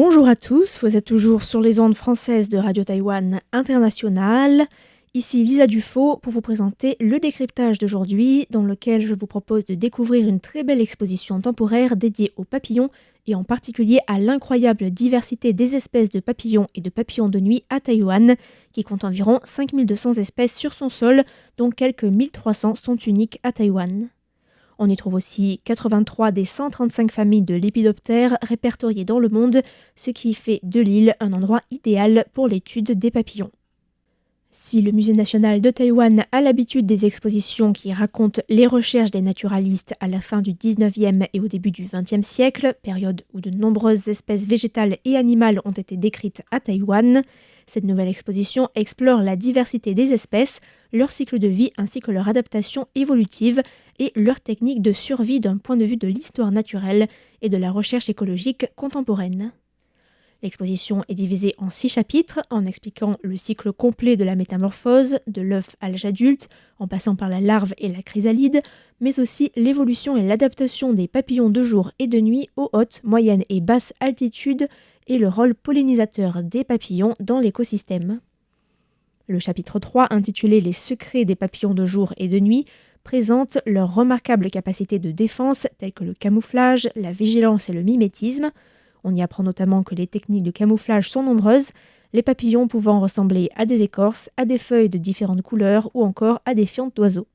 Bonjour à tous, vous êtes toujours sur les ondes françaises de Radio Taïwan International. Ici Lisa Dufaux pour vous présenter le décryptage d'aujourd'hui dans lequel je vous propose de découvrir une très belle exposition temporaire dédiée aux papillons et en particulier à l'incroyable diversité des espèces de papillons et de papillons de nuit à Taïwan qui compte environ 5200 espèces sur son sol dont quelques 1300 sont uniques à Taïwan. On y trouve aussi 83 des 135 familles de lépidoptères répertoriées dans le monde, ce qui fait de l'île un endroit idéal pour l'étude des papillons. Si le Musée national de Taïwan a l'habitude des expositions qui racontent les recherches des naturalistes à la fin du 19e et au début du 20e siècle, période où de nombreuses espèces végétales et animales ont été décrites à Taïwan, cette nouvelle exposition explore la diversité des espèces, leur cycle de vie ainsi que leur adaptation évolutive et leur technique de survie d'un point de vue de l'histoire naturelle et de la recherche écologique contemporaine. L'exposition est divisée en 6 chapitres en expliquant le cycle complet de la métamorphose, de l'œuf à l'âge adulte, en passant par la larve et la chrysalide, mais aussi l'évolution et l'adaptation des papillons de jour et de nuit aux hautes, moyennes et basses altitudes et le rôle pollinisateur des papillons dans l'écosystème. Le chapitre 3, intitulé « Les secrets des papillons de jour et de nuit », présente leurs remarquables capacités de défense telles que le camouflage, la vigilance et le mimétisme. On y apprend notamment que les techniques de camouflage sont nombreuses, les papillons pouvant ressembler à des écorces, à des feuilles de différentes couleurs ou encore à des fientes d'oiseaux.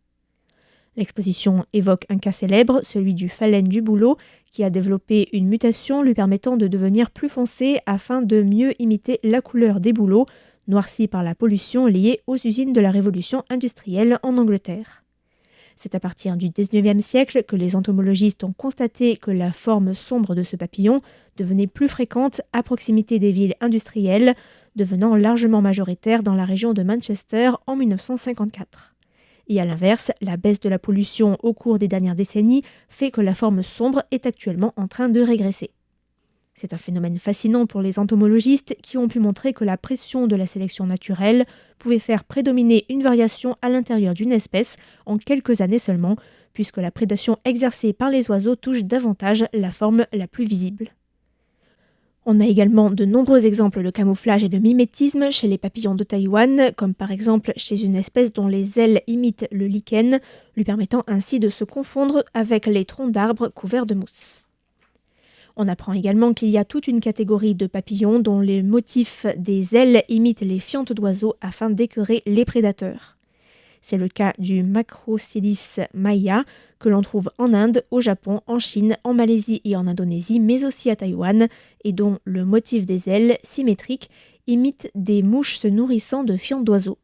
L'exposition évoque un cas célèbre, celui du phalène du bouleau, qui a développé une mutation lui permettant de devenir plus foncé afin de mieux imiter la couleur des bouleaux, noircis par la pollution liée aux usines de la révolution industrielle en Angleterre. C'est à partir du 19e siècle que les entomologistes ont constaté que la forme sombre de ce papillon devenait plus fréquente à proximité des villes industrielles, devenant largement majoritaire dans la région de Manchester en 1954. Et à l'inverse, la baisse de la pollution au cours des dernières décennies fait que la forme sombre est actuellement en train de régresser. C'est un phénomène fascinant pour les entomologistes qui ont pu montrer que la pression de la sélection naturelle pouvait faire prédominer une variation à l'intérieur d'une espèce en quelques années seulement, puisque la prédation exercée par les oiseaux touche davantage la forme la plus visible. On a également de nombreux exemples de camouflage et de mimétisme chez les papillons de Taïwan, comme par exemple chez une espèce dont les ailes imitent le lichen, lui permettant ainsi de se confondre avec les troncs d'arbres couverts de mousse. On apprend également qu'il y a toute une catégorie de papillons dont les motifs des ailes imitent les fientes d'oiseaux afin d'écœurer les prédateurs. C'est le cas du Macrocyllis maya, que l'on trouve en Inde, au Japon, en Chine, en Malaisie et en Indonésie, mais aussi à Taïwan, et dont le motif des ailes, symétriques, imite des mouches se nourrissant de fientes d'oiseaux.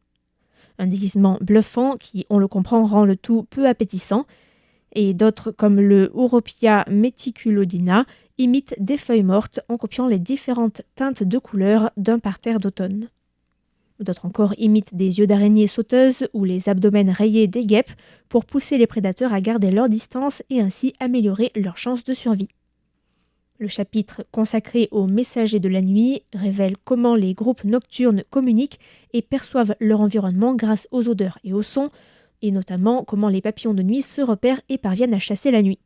Un déguisement bluffant qui, on le comprend, rend le tout peu appétissant, et d'autres comme le Uropia meticulodina imitent des feuilles mortes en copiant les différentes teintes de couleurs d'un parterre d'automne. D'autres encore imitent des yeux d'araignée sauteuses ou les abdomens rayés des guêpes pour pousser les prédateurs à garder leur distance et ainsi améliorer leurs chances de survie. Le chapitre consacré aux messagers de la nuit révèle comment les groupes nocturnes communiquent et perçoivent leur environnement grâce aux odeurs et aux sons, et notamment comment les papillons de nuit se repèrent et parviennent à chasser la nuit.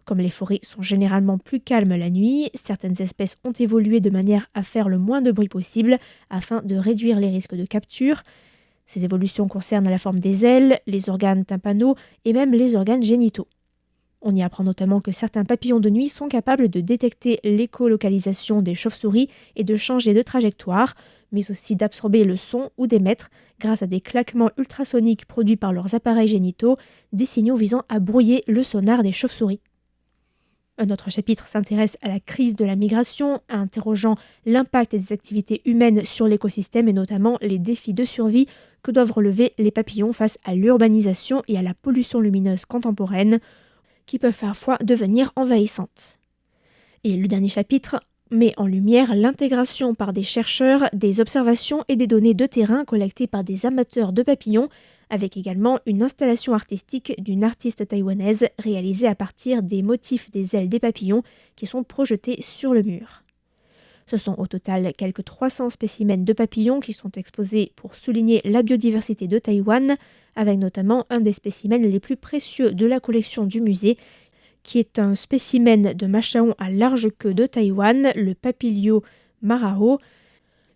Comme les forêts sont généralement plus calmes la nuit, certaines espèces ont évolué de manière à faire le moins de bruit possible afin de réduire les risques de capture. Ces évolutions concernent la forme des ailes, les organes tympanaux et même les organes génitaux. On y apprend notamment que certains papillons de nuit sont capables de détecter l'écolocalisation des chauves-souris et de changer de trajectoire, mais aussi d'absorber le son ou d'émettre, grâce à des claquements ultrasoniques produits par leurs appareils génitaux, des signaux visant à brouiller le sonar des chauves-souris. Un autre chapitre s'intéresse à la crise de la migration, interrogeant l'impact des activités humaines sur l'écosystème et notamment les défis de survie que doivent relever les papillons face à l'urbanisation et à la pollution lumineuse contemporaine, qui peuvent parfois devenir envahissantes. Et le dernier chapitre met en lumière l'intégration par des chercheurs des observations et des données de terrain collectées par des amateurs de papillons, avec également une installation artistique d'une artiste taïwanaise réalisée à partir des motifs des ailes des papillons qui sont projetés sur le mur. Ce sont au total quelques 300 spécimens de papillons qui sont exposés pour souligner la biodiversité de Taïwan, avec notamment un des spécimens les plus précieux de la collection du musée, qui est un spécimen de machaon à large queue de Taïwan, le Papilio marao,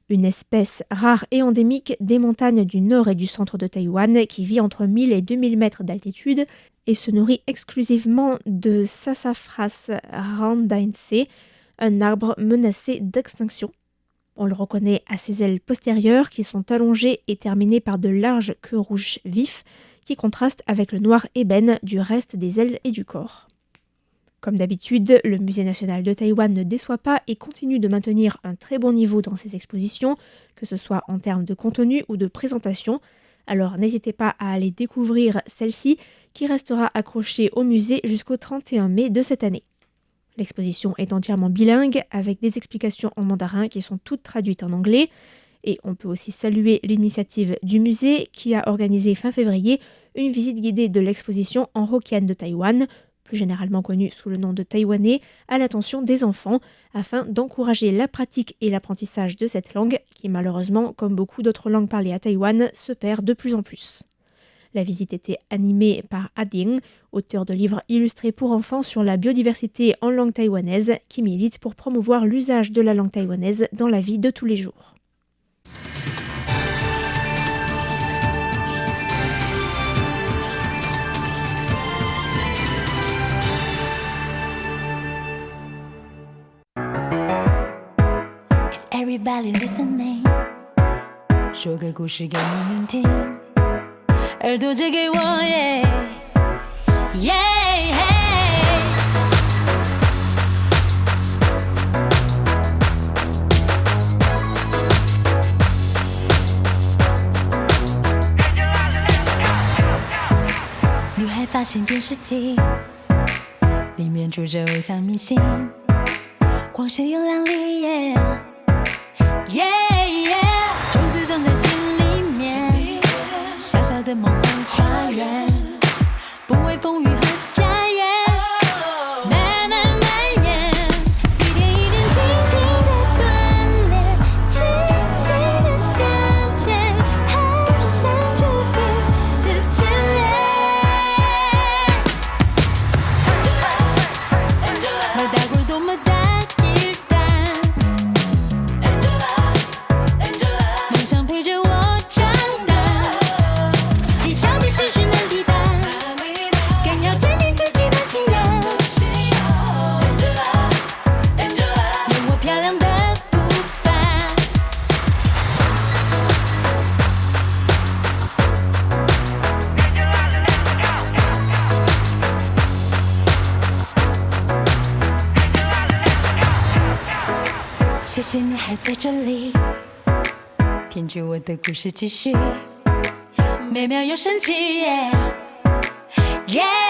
une espèce rare et endémique des montagnes du nord et du centre de Taïwan qui vit entre 1000 et 2000 mètres d'altitude et se nourrit exclusivement de Sassafras rhandaense, un arbre menacé d'extinction. On le reconnaît à ses ailes postérieures qui sont allongées et terminées par de larges queues rouges vifs qui contrastent avec le noir ébène du reste des ailes et du corps. Comme d'habitude, le Musée national de Taïwan ne déçoit pas et continue de maintenir un très bon niveau dans ses expositions, que ce soit en termes de contenu ou de présentation. Alors n'hésitez pas à aller découvrir celle-ci qui restera accrochée au musée jusqu'au 31 mai de cette année. L'exposition est entièrement bilingue avec des explications en mandarin qui sont toutes traduites en anglais. Et on peut aussi saluer l'initiative du musée qui a organisé fin février une visite guidée de l'exposition en Hokkien de Taïwan, plus généralement connue sous le nom de taïwanais, à l'attention des enfants, afin d'encourager la pratique et l'apprentissage de cette langue, qui malheureusement, comme beaucoup d'autres langues parlées à Taïwan, se perd de plus en plus. La visite était animée par Ading, auteur de livres illustrés pour enfants sur la biodiversité en langue taïwanaise, qui milite pour promouvoir l'usage de la langue taïwanaise dans la vie de tous les jours. Is everybody listening? 说个故事给你们听，耳朵借给我耶耶。女孩发现电视机里面住着偶像明星，光鲜又亮丽耶耶耶，种子种在心里面，小小的梦幻花园，不畏风雨和夏夜，慢慢蔓延，一点一点轻轻的锻炼，轻轻的向前，好像注定的牵连。没打过多么大一担，梦想陪着我长大，理想比世事难抵达，更要坚定自己的信仰，用我漂亮的步伐。谢谢你还在这里，听着我的故事继续，美妙又神奇耶耶。